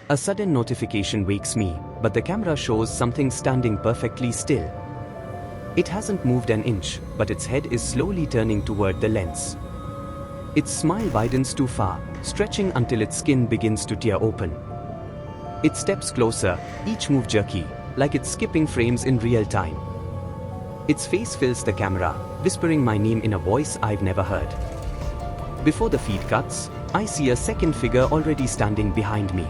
A sudden notification wakes me, but the camera shows something standing perfectly still. It hasn't moved an inch, but its head is slowly turning toward the lens. Its smile widens too far, stretching until its skin begins to tear open. It steps closer, each move jerky, like it's skipping frames in real time. Its face fills the camera, whispering my name in a voice I've never heard. Before the feed cuts, I see a second figure already standing behind me.